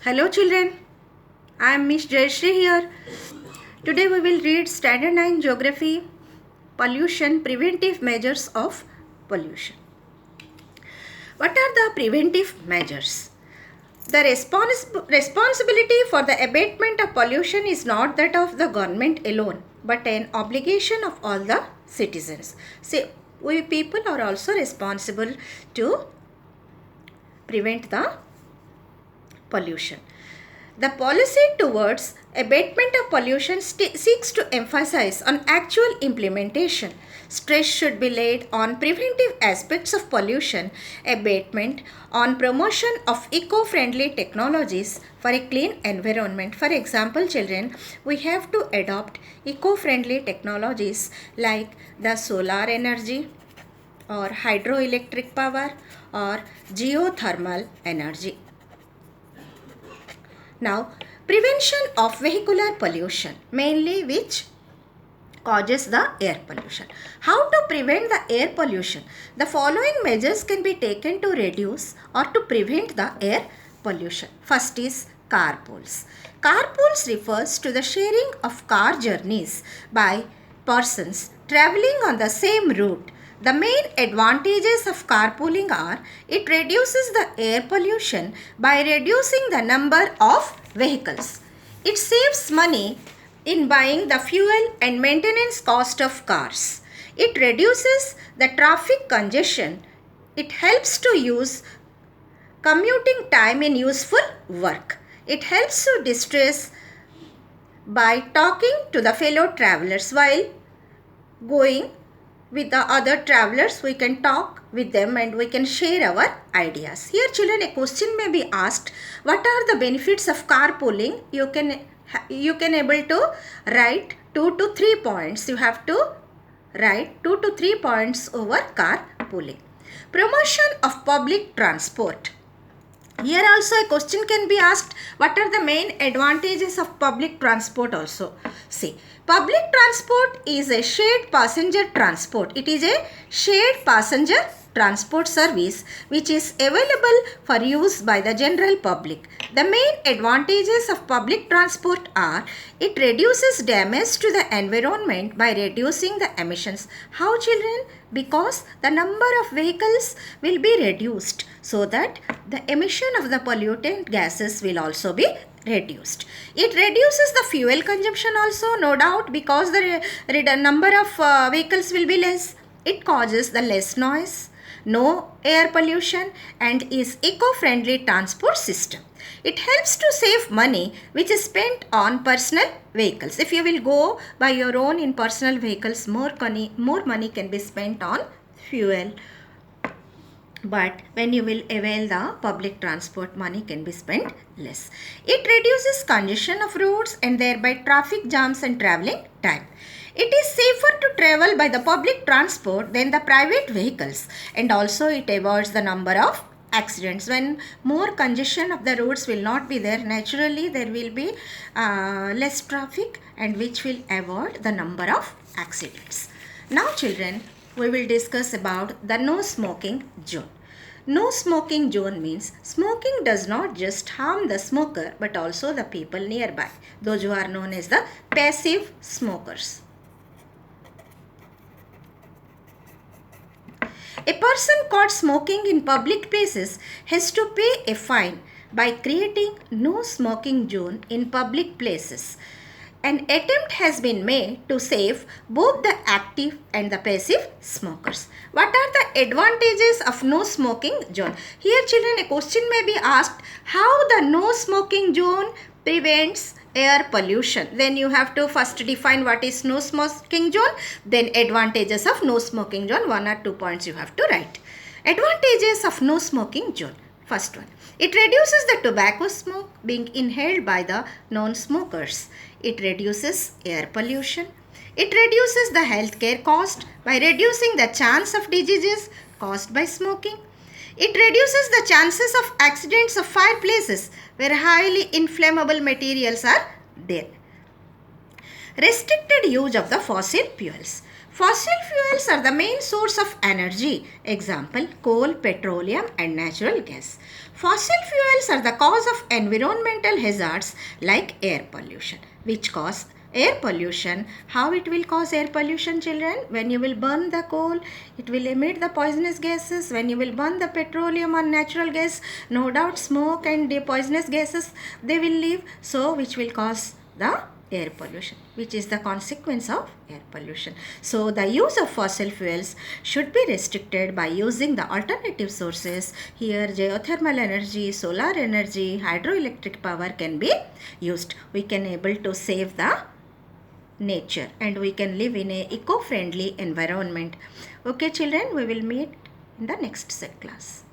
Hello children, I am Miss Jayashree here. Today we will read Standard 9 Geography, Pollution, Preventive Measures of Pollution. What are the preventive measures? The responsibility for the abatement of pollution is not that of the government alone, but an obligation of all the citizens. See, we people are also responsible to prevent the pollution. The policy towards abatement of pollution seeks to emphasize on actual implementation. Stress should be laid on preventive aspects of pollution abatement, on promotion of eco-friendly technologies for a clean environment. For example, children, we have to adopt eco-friendly technologies like the solar energy or hydroelectric power or geothermal energy. Now, prevention of vehicular pollution, mainly which causes the air pollution. How to prevent the air pollution? The following measures can be taken to reduce or to prevent the air pollution. First is carpools. Carpools refers to the sharing of car journeys by persons traveling on the same route. The main advantages of carpooling are it reduces the air pollution by reducing the number of vehicles. It saves money in buying the fuel and maintenance cost of cars. It reduces the traffic congestion. It helps to use commuting time in useful work. It helps to distress by talking to the fellow travelers while going with the other travelers. We can talk with them and we can share our ideas. Here children, a question may be asked, what are the benefits of carpooling? You can able to write 2 to 3 points. You have to write 2 to 3 points over carpooling. Promotion of public transport. Here also a question can be asked, what are the main advantages of public transport also? See, public transport is a shared passenger transport. It is a shared passenger transport service which is available for use by the general public. The main advantages of public transport are it reduces damage to the environment by reducing the emissions. How children? Because the number of vehicles will be reduced so that the emission of the pollutant gases will also be reduced. It reduces the fuel consumption also, no doubt, because the number of vehicles will be less. It causes the less noise, no air pollution, and is eco-friendly transport system. It helps to save money which is spent on personal vehicles. If you will go by your own in personal vehicles, more money can be spent on fuel. But when you will avail the public transport, money can be spent less. It reduces congestion of roads and thereby traffic jams and travelling time. It is safer to travel by the public transport than the private vehicles, and also it avoids the number of accidents. When more congestion of the roads will not be there, naturally there will be less traffic, and which will avoid the number of accidents. Now children, we will discuss about the no smoking zone. No smoking zone means smoking does not just harm the smoker but also the people nearby, those who are known as the passive smokers. A person caught smoking in public places has to pay a fine by creating no smoking zone in public places. An attempt has been made to save both the active and the passive smokers. What are the advantages of no smoking zone? Here children, a question may be asked, how the no smoking zone prevents air pollution. Then you have to first define what is no smoking zone, then advantages of no smoking zone. 1 or 2 points you have to write. Advantages of no smoking zone. First one, it reduces the tobacco smoke being inhaled by the non-smokers. It reduces air pollution. It reduces the healthcare cost by reducing the chance of diseases caused by smoking. It reduces the chances of accidents of fireplaces where highly inflammable materials are there. Restricted use of the fossil fuels. Fossil fuels are the main source of energy. Example, coal, petroleum and natural gas. Fossil fuels are the cause of environmental hazards like air pollution, which cause air pollution. How it will cause air pollution, children? When you will burn the coal, it will emit the poisonous gases. When you will burn the petroleum or natural gas, no doubt smoke and the poisonous gases they will leave. So which will cause the air pollution, which is the consequence of air pollution. So the use of fossil fuels should be restricted by using the alternative sources. Here geothermal energy, solar energy, hydroelectric power can be used. We can able to save the nature and we can live in a eco-friendly environment. Okay children, we will meet in the next set class.